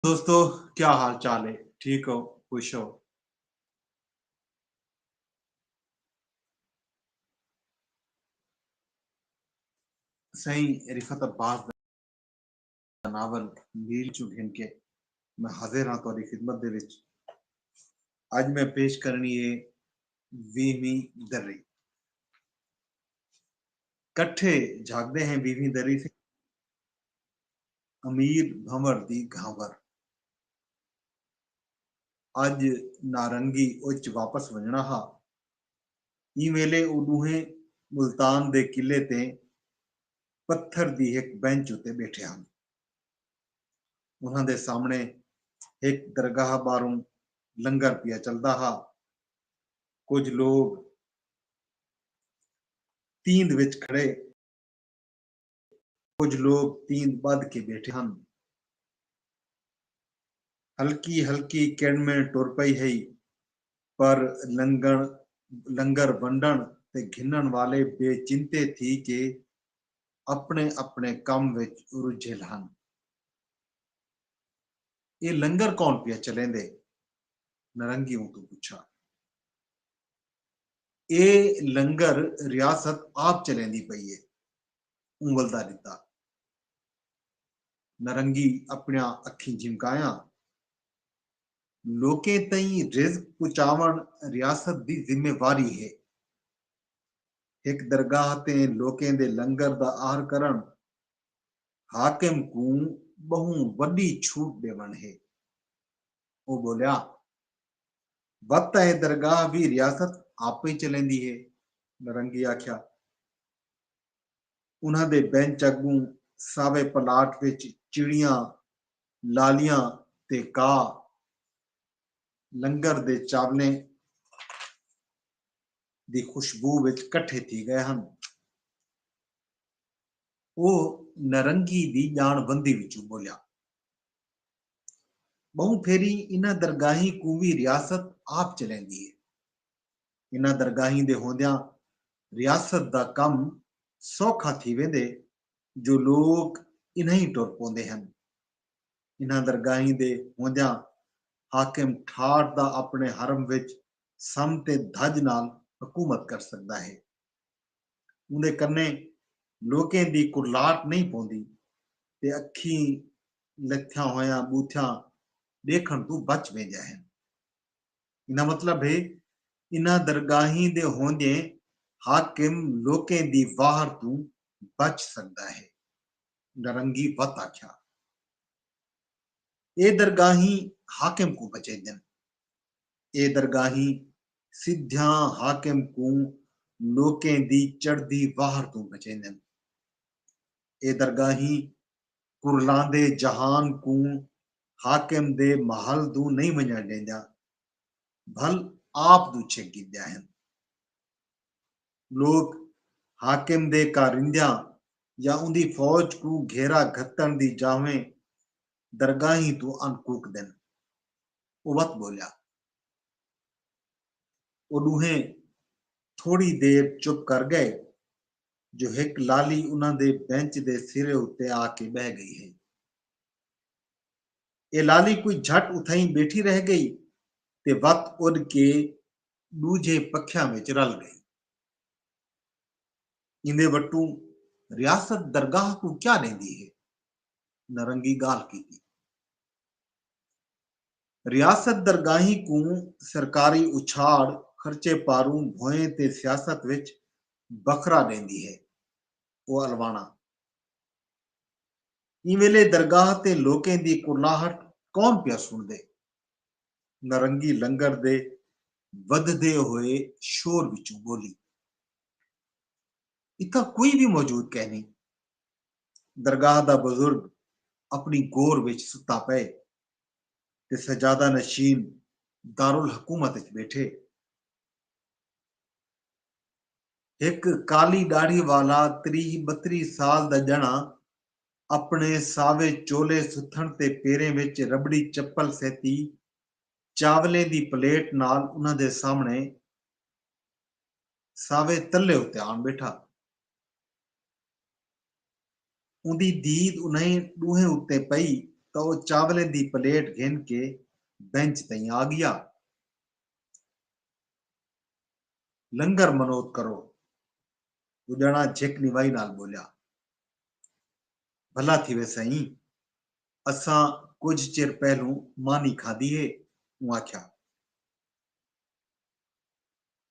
दोस्तों, क्या हाल चाल है? ठीक हो? खुश हो? सही। रिफत अब्बास ਦਾ ਨਾਵਲ ਨੀਲ ਚੋਂ ਘਿਣ ਕੇ ਮੈਂ ਹਾਜ਼ਰ ਹਾਂ ਤੁਹਾਡੀ ਖਿਦਮਤ ਦੇ ਵਿੱਚ। ਅੱਜ ਮੈਂ ਪੇਸ਼ ਕਰਨੀ ਹੈ 20ਵੀਂ ਦਰੀ। ਇਕੱਠੇ ਜਾਗਦੇ हैं 20ਵੀਂ ਦਰੀ से ਅਮੀਰ ਭੰਵਰ ਦੀ ਘਾਵਰ। ਅੱਜ ਨਾਰੰਗੀ ਉੱਚ ਵਾਪਸ ਵਜਣਾ ਹਾ। ई ਵੇਲੇ ਉਹ ਦੋਹੇ ਮੁਲਤਾਨ ਦੇ ਕਿਲੇ ਤੇ ਪੱਥਰ ਦੀ ਇੱਕ ਬੈਂਚ ਉੱਤੇ ਬੈਠੇ ਹਨ। ਉਹਨਾਂ ਦੇ ਸਾਹਮਣੇ ਇੱਕ ਦਰਗਾਹ ਬਾਹਰੋਂ ਲੰਗਰ ਪਿਆ ਚੱਲਦਾ ਹਾ। ਕੁਝ ਲੋਕ ਤੀਂਦ ਵਿੱਚ ਖੜੇ, ਕੁਝ ਲੋਕ ਤੀਂਦ ਬੱਧ ਕੇ ਬੈਠੇ ਹਨ। ਹਲਕੀ ਹਲਕੀ ਕਿਰਨਵੇਂ ਟੁਰ ਪਈ ਹੈ, ਪਰ ਲੰਗਰ ਵੰਡਣ ਤੇ ਘਿੰਨਣ ਵਾਲੇ ਬੇਚਿੰਤੇ ਥੀ ਕਿ ਆਪਣੇ ਆਪਣੇ ਕੰਮ ਵਿੱਚ ਰੁੱਝੇ ਹਨ। ਇਹ ਲੰਗਰ ਕੌਣ ਪਿਆ ਚਲੇਂਦੇ? ਨਰੰਗੀ ਤੋਂ ਪੁੱਛਾ। ਇਹ ਲੰਗਰ ਰਿਆਸਤ ਆਪ ਚਲੇਂਦੀ ਪਈ ਹੈ, ਉਂਗਲ ਦਾ ਦਿੱਤਾ। ਨਰੰਗੀ ਆਪਣੀਆਂ ਅੱਖੀਂ ਝਿਮਕਾਇਆ। ਲੋਕੇ ਤਈ ਰਿਜ਼ਕ ਪਹੁੰਚਾਵਣ ਰਿਆਸਤ ਦੀ ਜ਼ਿੰਮੇਵਾਰੀ ਹੈ। ਇੱਕ ਦਰਗਾਹ ਤੇ ਲੋਕਾਂ ਦੇ ਲੰਗਰ ਦਾ ਆਹਰ ਕਰਨ ਹਾਕਿਮ ਕੂ ਬਹੁ ਵੱਡੀ ਛੂਟ ਦੇਵਣ ਹੈ। ਉਹ ਬੋਲਿਆ, ਵਤ ਹੈ ਦਰਗਾਹ ਵੀ ਰਿਆਸਤ ਆਪੇ ਚਲੇਂਦੀ ਹੈ। ਨਰੰਗੀ ਆਖਿਆ। ਉਹਨਾਂ ਦੇ ਬੈਂਚ ਅੱਗੋਂ ਸਾਵੇ ਪਲਾਟ ਵਿੱਚ ਚਿੜੀਆਂ, ਲਾਲੀਆਂ ਤੇ ਕਾਂ ਲੰਗਰ ਦੇ ਚਾਵਲੇ ਦੀ ਖੁਸ਼ਬੂ ਵਿੱਚ ਇਕੱਠੇ ਥੀ ਗਏ ਹਨ। ਉਹ ਨਰੰਗੀ ਦੀ ਜਾਣਬੰਦੀ ਵਿੱਚੋਂ ਬੋਲਿਆ, ਬਹੁ ਫੇਰੀ ਇਹਨਾਂ ਦਰਗਾਹੀ ਕੂ ਵੀ ਰਿਆਸਤ ਆਪ ਚਲੇਂਦੀ ਹੈ। ਇਹਨਾਂ ਦਰਗਾਹੀ ਦੇ ਹੁੰਦਿਆਂ ਰਿਆਸਤ ਦਾ ਕੰਮ ਸੌਖਾ ਥੀ ਵੇਂਦੇ ਜੋ ਲੋਕ ਇਨ੍ਹਾਂ ਹੀ ਟੁਰ ਪਾਉਂਦੇ ਹਨ। ਇਹਨਾਂ ਦਰਗਾਹੀ ਦੇ ਹੁੰਦਿਆਂ ਹਾਕਿਮ ਠਾਠ ਦਾ ਆਪਣੇ ਹਰਮ ਵਿੱਚ ਸਮ ਤੇ ਧੱਜ ਨਾਲ ਹਕੂਮਤ ਕਰ ਸਕਦਾ ਹੈ। ਉਹਦੇ ਕੰਨੇ ਲੋਕਾਂ ਦੀ ਕੁਰਲਾਟ ਨਹੀਂ ਪਾਉਂਦੀ ਤੇ ਅੱਖੀਂ ਲੱਥਿਆ ਹੋਇਆਂ ਬੂਥਿਆਂ ਦੇਖਣ ਤੋਂ ਬਚ ਵੇਂਦਿਆ ਹੈ। ਇਹਨਾਂ ਮਤਲਬ ਹੈ ਇਹਨਾਂ ਦਰਗਾਹੀ ਦੇ ਹੁੰਦੇ ਹਾਕਿਮ ਲੋਕਾਂ ਦੀ ਵਾਹਰ ਤੋਂ ਬਚ ਸਕਦਾ ਹੈ। ਨਰੰਗੀ ਵਤ ਆਖਿਆ। ਇਹ ਦਰਗਾਹੀ ਹਾਕਿਮ को बचेंदन। ਇਹ ਦਰਗਾਹੀ ਸਿੱਧਿਆਂ ਹਾਕਿਮ को ਲੋਕਾਂ ਦੀ ਚੜ੍ਹਦੀ ਵਾਹਰ ਤੋਂ ਬਚੇਂਦਨ। ਇਹ ਦਰਗਾਹੀ ਕੁਰਲਾਂਦੇ ਜਹਾਨ को ਹਾਕਿਮ ਦੇ महल ਤੋਂ ਨਹੀਂ ਵੰਝਣ ਦਿੰਦਾ, ਭਲ ਆਪ ਤੋਂ ਛੇਕਿੰਦਿਆ ਹਨ। ਲੋਕ ਹਾਕਿਮ ਦੇ ਕਾਰਿੰਦਿਆਂ ਜਾਂ ਉਹਦੀ ਫੌਜ को ਘੇਰਾ ਘੱਤਣ ਦੀ ਜਾਵੇਂ ਦਰਗਾਹੀ ਤੋਂ ਅਨਕੂਕ ਦੇਣ। ਉਹ ਵਤ ਬੋਲਿਆ। ਉਹ ਦੋਹੇ ਥੋੜੀ ਦੇਰ ਚੁੱਪ ਕਰ ਗਏ ਜੋ ਇੱਕ ਲਾਲੀ ਉਹਨਾਂ ਦੇ ਬੈਂਚ ਦੇ ਸਿਰੇ ਉੱਤੇ ਆ ਕੇ ਬਹਿ ਗਈ ਹੈ। ਇਹ ਲਾਲੀ ਕੋਈ ਝਟ ਉਥਾਈ ਬੈਠੀ ਰਹਿ ਗਈ ਤੇ ਵਤ ਉੱਡ ਕੇ ਦੂਜੇ ਪੱਖਿਆਂ ਵਿੱਚ ਰਲ ਗਈ। ਇੰਦੇ ਵੱਟੂ ਰਿਆਸਤ ਦਰਗਾਹ को क्या देंदी है? नरंगी गाल की थी। रियासत दरगाही को सरकारी उछाड़ खर्चे पारू भोए ते सियासत विच बखरा देंदी है। वो अलवाना इवेले दरगाह ते लोकें दी कुरलाहट कौन पिया सुन दे? नरंगी लंगर दे वधदे होए शोर विचों बोली, इत्था कोई भी मौजूद कह नहीं। दरगाह दा बुजुर्ग अपनी गोर विच सुता पे ते सजादा नशीन दारुल हकूमत विच बैठे। एक काली दाढ़ी वाला 30-32 साल दा जना अपने सावे चोले सुथण ते पेरें विच रबड़ी चप्पल सहती चावले दी प्लेट नाल उन्हां दे सामने सावे तल्ले उत्ते आन बैठा। उंदी दीद उन्हें दूहें उत्ते पई तो वो चावलें दी प्लेट घिन के बेंच तई आ गया। लंगर मनोत करो, वो जना झिक निवाई नाल बोलिया। भला थी वे सही, असां कुछ चिर पहलू मानी खाधी है। हूं आख्या।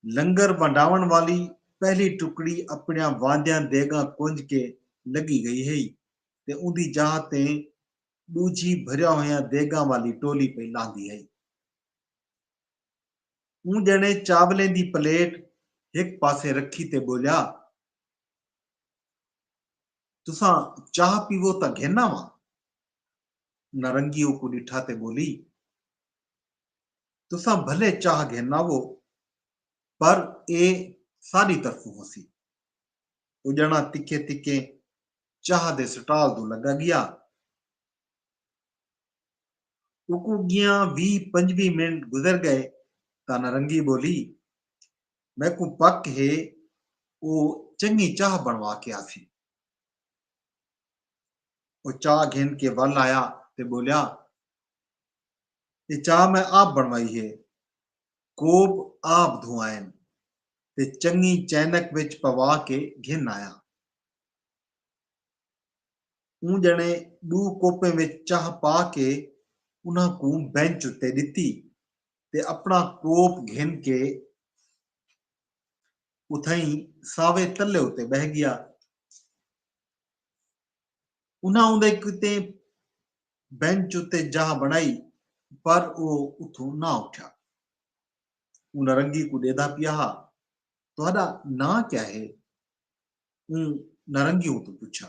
लंगर वंडावण वाली पहली टुकड़ी अपने वांदियां देगा कुंज के लगी गई है ते उदी जाह ते दूजी भरिया होया देगा वाली टोली पे लांदी है। हूं जने चावलें दी प्लेट एक पासे रखी ते बोलिया, तुसां चाह पीवो तां घेना वा। नरंगी को डिठा ते बोली, तुसां भले चाह घेना वो, पर ए सारी तरफों होसी। वो जना तिखे तिखे चाह दे स्टाल तो लगा गया। उकू गिया 20-25 मिनट गुजर गए ता नरंगी बोली, मैं को पक है वो चंगी चाह बनवा के आसी। वो चाह घिन के वल आया ते बोलिया, ये चाह मैं आप बनवाई है, कोप आप धुआएन ते चंगी चैनक विच पवा के घिन आया। ऊं जने दू कोपे विच चाह पा के उन्हां को बेंच उत्ते दिती ते अपना कोप घिन के उथई सावे तल्ले उत्ते बह गया। उन्हां उंदे किते बेंच उत्ते जाह बनाई, पर वो उठू ना उठा। ऊ नरंगी को देदा पिया, तुहाडा ना क्या है? ऊ नरंगी तो पूछा।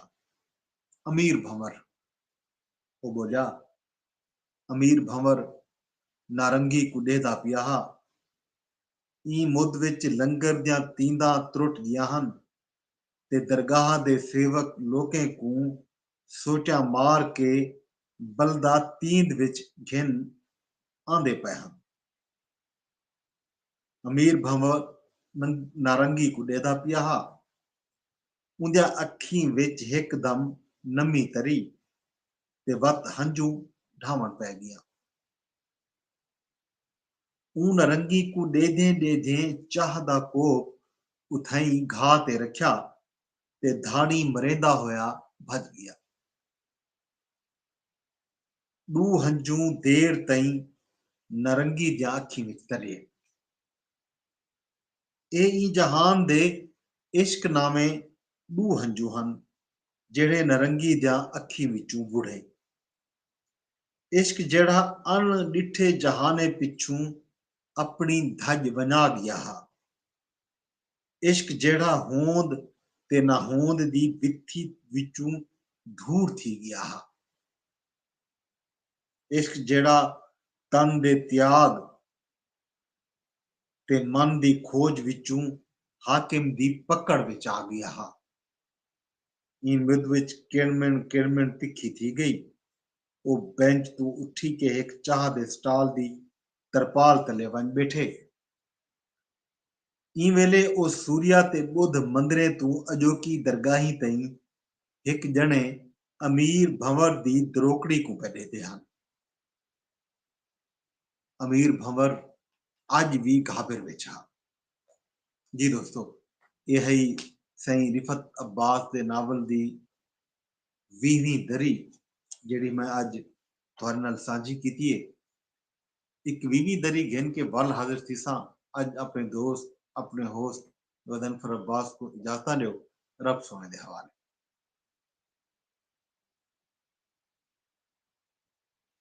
अमीर भंवर, वो बोलिया। अमीर भंवर नारंगी को देदा पिया, ई मुद विच लंगर दियां तींदा त्रुट गया हन ते दरगाह दे सेवक लोकें को सोचा मार के बलदा तींद विच घिन आंदे पे हन। अमीर भंवर नारंगी को देदा पिया, उंदिया अखी विच हिकदम नमी तरी ते वत हंजू ढावण पै गया। ऊ नरंगी को देदे देदे चाह दा कोप उथई घाह ते रखिया ते धाड़ी मरेंदा होया भज गया। दू हंजू देर तई नरंगी दिया अखी विच तरे। ए ई जहान दे इश्क नामे दू हंजू हन जेड़े नरंगी दिया अखी विचों बुढ़े। इश्क जेड़ा अन डिठे जहाने पिछू अपनी धज बना गया हा। इश्क जेड़ा होंद ते ना होंद दी बिथी विचों दूर थी गया हा। इश्क जेड़ा तन दे त्याग ते मन दी खोज विचों हाकिम दी पकड़ विच आ गया हा। इन मुद विच किड़मिन तिखी थी गई। वो बेंच तू उठी के एक चाह दे स्टाल दी तरपाल तले वन बैठे। ई वेले ओ सूर्या ते बुध मंदरे तू अजोकी दरगाही तई एक जने अमीर भंवर दी द्रोकड़ी को पे देते हन। अमीर भंवर अज भी घाबिर विच हा। जी दोस्तों, ये है सही रिफत अब्बास दे नावल दी 20वीं दरी जिहड़ी मैं अज तुहाडे नाल सांझी कीती है। एक 20वीं दरी गिन के वल हाजिर थी सां। अज अपने दोस्त अपने होस्ट गदनफर अब्बास को इजाजत दो। रब सोने दे हवाले।